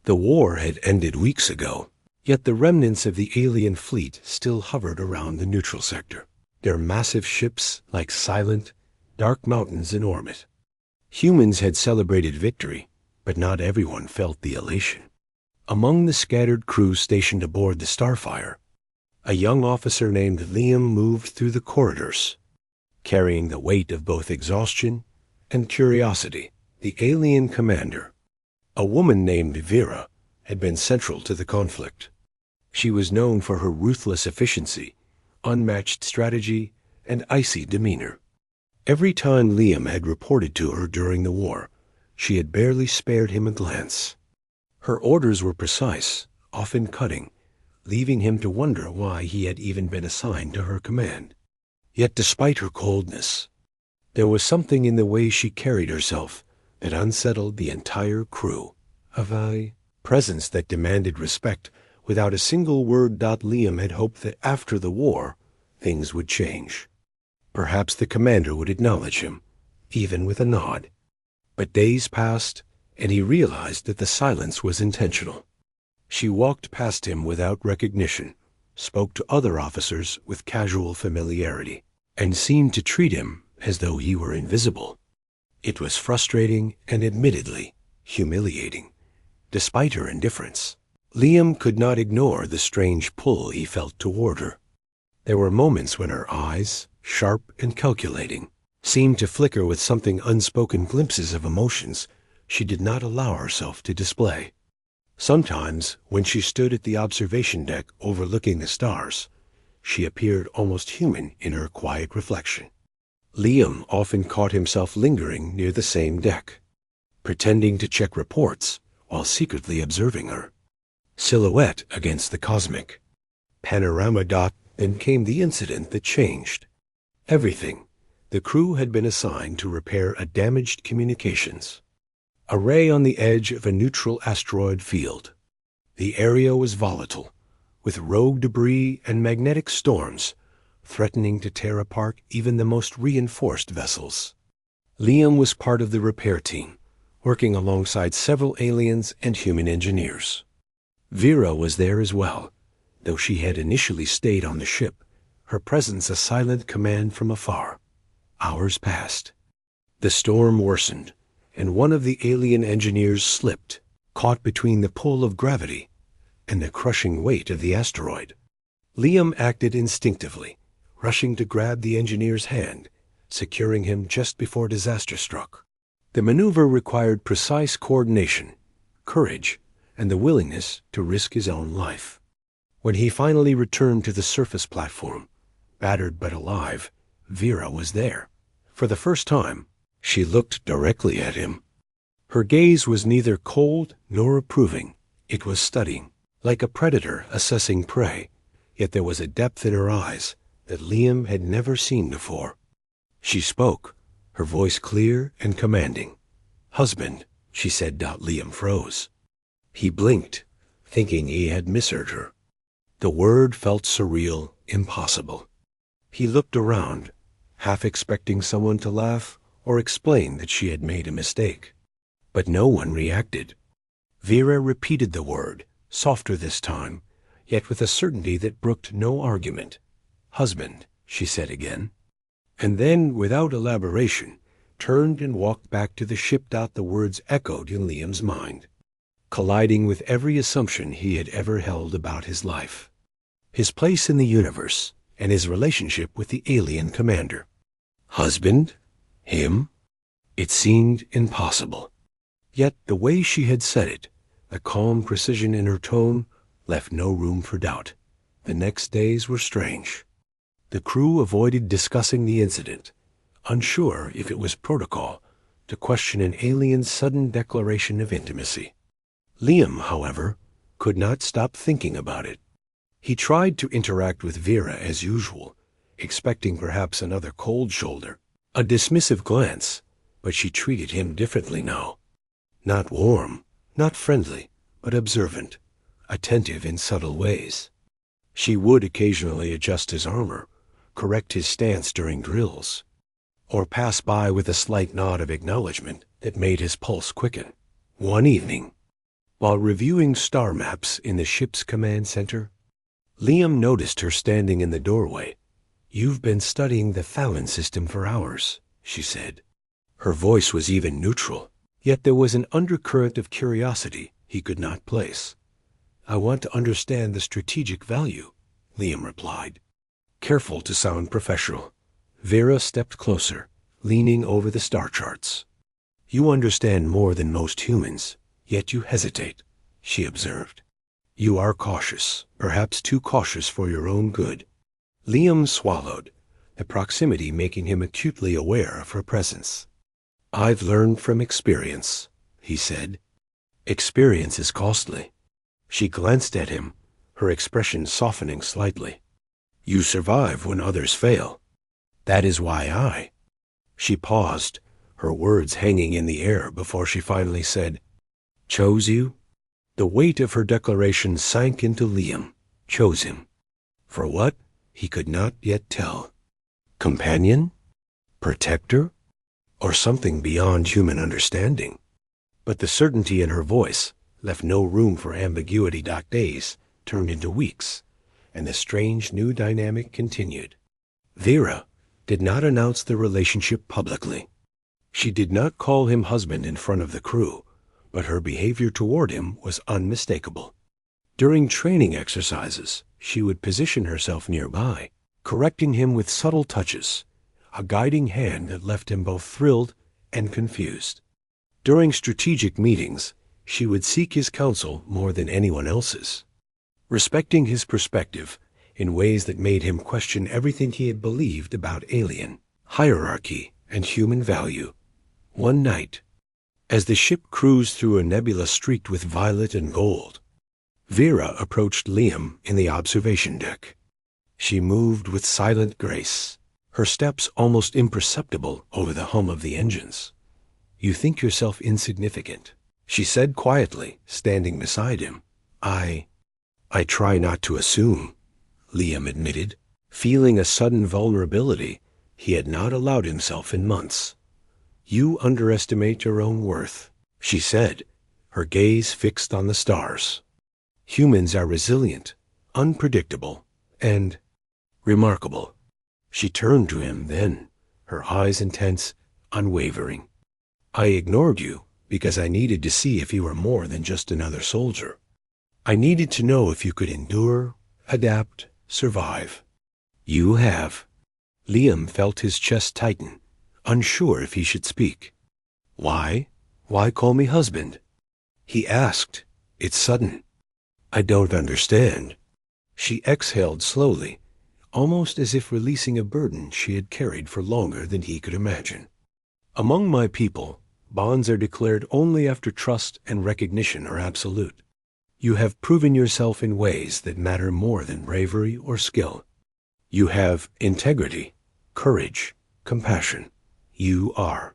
The war had ended weeks ago, yet the remnants of the alien fleet still hovered around the neutral sector, their massive ships like silent, dark mountains in orbit. Humans had celebrated victory, but not everyone felt the elation. Among the scattered crew stationed aboard the Starfire, a young officer named Liam moved through the corridors, carrying the weight of both exhaustion and curiosity. The alien commander, a woman named Vera, had been central to the conflict. She was known for her ruthless efficiency, unmatched strategy, and icy demeanor. Every time Liam had reported to her during the war, she had barely spared him a glance. Her orders were precise, often cutting, leaving him to wonder why he had even been assigned to her command. Yet despite her coldness, there was something in the way she carried herself that unsettled the entire crew. A presence that demanded respect without a single word. Liam had hoped that after the war, things would change. Perhaps the commander would acknowledge him, even with a nod. But days passed, and he realized that the silence was intentional. She walked past him without recognition, spoke to other officers with casual familiarity, and seemed to treat him as though he were invisible. It was frustrating and admittedly humiliating. Despite her indifference, Liam could not ignore the strange pull he felt toward her. There were moments when her eyes, sharp and calculating, seemed to flicker with something unspoken, glimpses of emotions she did not allow herself to display. Sometimes, when she stood at the observation deck overlooking the stars, she appeared almost human in her quiet reflection. Liam often caught himself lingering near the same deck, pretending to check reports while secretly observing her. Silhouette against the cosmic panorama. Then came the incident that changed everything. The crew had been assigned to repair a damaged communications array on the edge of a neutral asteroid field. The area was volatile, with rogue debris and magnetic storms threatening to tear apart even the most reinforced vessels. Liam was part of the repair team, working alongside several aliens and human engineers. Vera was there as well, though she had initially stayed on the ship, her presence a silent command from afar. Hours passed. The storm worsened, and one of the alien engineers slipped, caught between the pull of gravity and the crushing weight of the asteroid. Liam acted instinctively, rushing to grab the engineer's hand, securing him just before disaster struck. The maneuver required precise coordination, courage, and the willingness to risk his own life. When he finally returned to the surface platform, battered but alive, Vera was there. For the first time, she looked directly at him. Her gaze was neither cold nor approving. It was studying, like a predator assessing prey, yet there was a depth in her eyes that Liam had never seen before. She spoke, her voice clear and commanding. "Husband," she said. Liam froze. He blinked, thinking he had misheard her. The word felt surreal, impossible. He looked around, half expecting someone to laugh or explain that she had made a mistake. But no one reacted. Vera repeated the word, softer this time, yet with a certainty that brooked no argument. "Husband," she said again. And then, without elaboration, turned and walked back to the ship. The words echoed in Liam's mind, colliding with every assumption he had ever held about his life, his place in the universe, and his relationship with the alien commander. Husband? Him? It seemed impossible. Yet the way she had said it, the calm precision in her tone, left no room for doubt. The next days were strange. The crew avoided discussing the incident, unsure if it was protocol to question an alien's sudden declaration of intimacy. Liam, however, could not stop thinking about it. He tried to interact with Vera as usual, expecting perhaps another cold shoulder, a dismissive glance, but she treated him differently now. Not warm, not friendly, but observant, attentive in subtle ways. She would occasionally adjust his armor, correct his stance during drills, or pass by with a slight nod of acknowledgement that made his pulse quicken. One evening, While reviewing star maps in the ship's command center, Liam noticed her standing in the doorway. "You've been studying the Fallon system for hours," she said. Her voice was even neutral, yet there was an undercurrent of curiosity he could not place. "I want to understand the strategic value," Liam replied, careful to sound professional. Vera stepped closer, leaning over the star charts. "You understand more than most humans, yet you hesitate," she observed. "You are cautious, perhaps too cautious for your own good." Liam swallowed, the proximity making him acutely aware of her presence. "I've learned from experience," he said. "Experience is costly." She glanced at him, her expression softening slightly. "You survive when others fail. That is why I—" She paused, her words hanging in the air before she finally said, "Chose you?" The weight of her declaration sank into Liam. Chose him. For what? He could not yet tell. Companion? Protector? Or something beyond human understanding? But the certainty in her voice left no room for ambiguity. Days turned into weeks, and the strange new dynamic continued. Vera did not announce the relationship publicly. She did not call him husband in front of the crew, but her behavior toward him was unmistakable. During training exercises, she would position herself nearby, correcting him with subtle touches, a guiding hand that left him both thrilled and confused. During strategic meetings, she would seek his counsel more than anyone else's, respecting his perspective in ways that made him question everything he had believed about alien, hierarchy, and human value. One night, as the ship cruised through a nebula streaked with violet and gold, Vera approached Liam in the observation deck. She moved with silent grace, her steps almost imperceptible over the hum of the engines. "You think yourself insignificant," she said quietly, standing beside him. I try not to assume," Liam admitted, feeling a sudden vulnerability he had not allowed himself in months. "You underestimate your own worth," she said, her gaze fixed on the stars. "Humans are resilient, unpredictable, and remarkable." She turned to him then, her eyes intense, unwavering. "I ignored you because I needed to see if you were more than just another soldier. I needed to know if you could endure, adapt, survive. You have." Liam felt his chest tighten, unsure if he should speak. "Why? Why call me husband?" he asked. "It's sudden." "I don't understand." She exhaled slowly, almost as if releasing a burden she had carried for longer than he could imagine. "Among my people, bonds are declared only after trust and recognition are absolute. You have proven yourself in ways that matter more than bravery or skill. You have integrity, courage, compassion. You are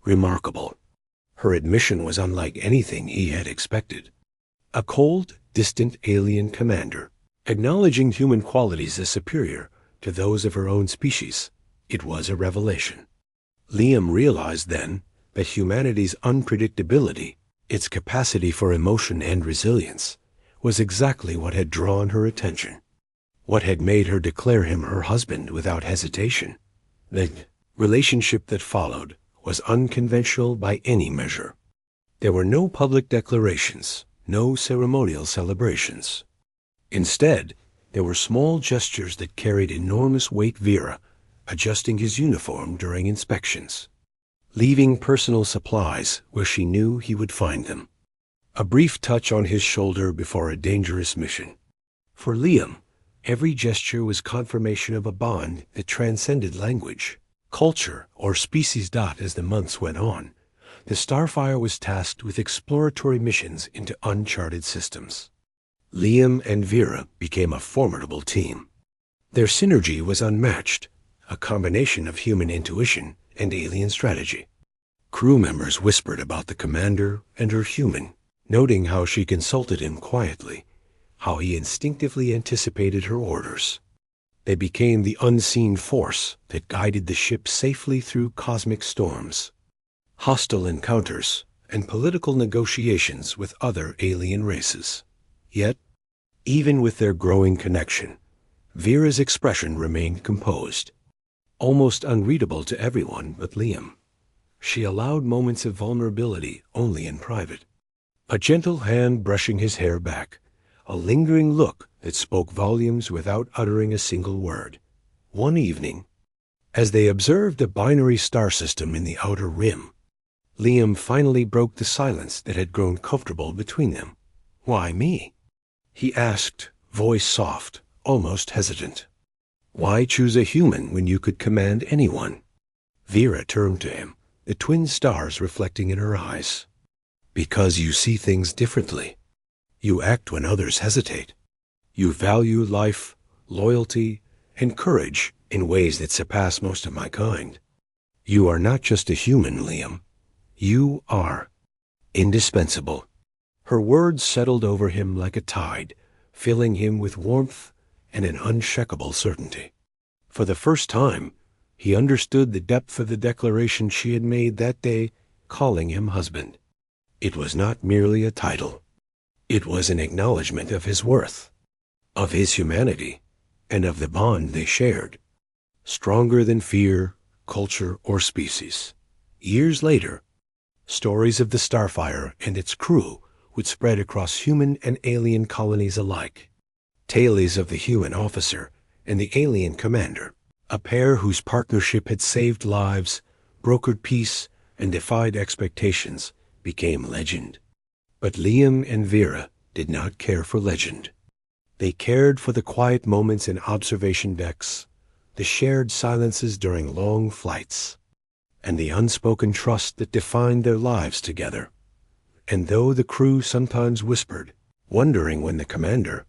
remarkable." Her admission was unlike anything he had expected. A cold, distant alien commander, acknowledging human qualities as superior to those of her own species. It was a revelation. Liam realized then that humanity's unpredictability, its capacity for emotion and resilience, was exactly what had drawn her attention, what had made her declare him her husband without hesitation. The relationship that followed was unconventional by any measure. There were no public declarations, no ceremonial celebrations. Instead, there were small gestures that carried enormous weight. Vera adjusting his uniform during inspections, leaving personal supplies where she knew he would find them, a brief touch on his shoulder before a dangerous mission. For Liam, every gesture was confirmation of a bond that transcended language, culture, or species. As the months went on, the Starfire was tasked with exploratory missions into uncharted systems. Liam and Vera became a formidable team. Their synergy was unmatched, a combination of human intuition and alien strategy. Crew members whispered about the commander and her human, noting how she consulted him quietly, how he instinctively anticipated her orders. They became the unseen force that guided the ship safely through cosmic storms. Hostile encounters, and political negotiations with other alien races. Yet, even with their growing connection, Vera's expression remained composed, almost unreadable to everyone but Liam. She allowed moments of vulnerability only in private. A gentle hand brushing his hair back, a lingering look that spoke volumes without uttering a single word. One evening, as they observed a binary star system in the outer rim, Liam finally broke the silence that had grown comfortable between them. "Why me?" he asked, voice soft, almost hesitant. "Why choose a human when you could command anyone?" Vera turned to him, the twin stars reflecting in her eyes. "Because you see things differently. You act when others hesitate. You value life, loyalty, and courage in ways that surpass most of my kind. You are not just a human, Liam. You are indispensable." Her words settled over him like a tide, filling him with warmth and an unshakable certainty. For the first time, he understood the depth of the declaration she had made that day, calling him husband. It was not merely a title. It was an acknowledgement of his worth, of his humanity, and of the bond they shared, stronger than fear, culture, or species. Years later, stories of the Starfire and its crew would spread across human and alien colonies alike. Tales of the human officer and the alien commander, a pair whose partnership had saved lives, brokered peace, and defied expectations, became legend. But Liam and Vera did not care for legend. They cared for the quiet moments in observation decks, the shared silences during long flights, and the unspoken trust that defined their lives together. And though the crew sometimes whispered, wondering when the commander,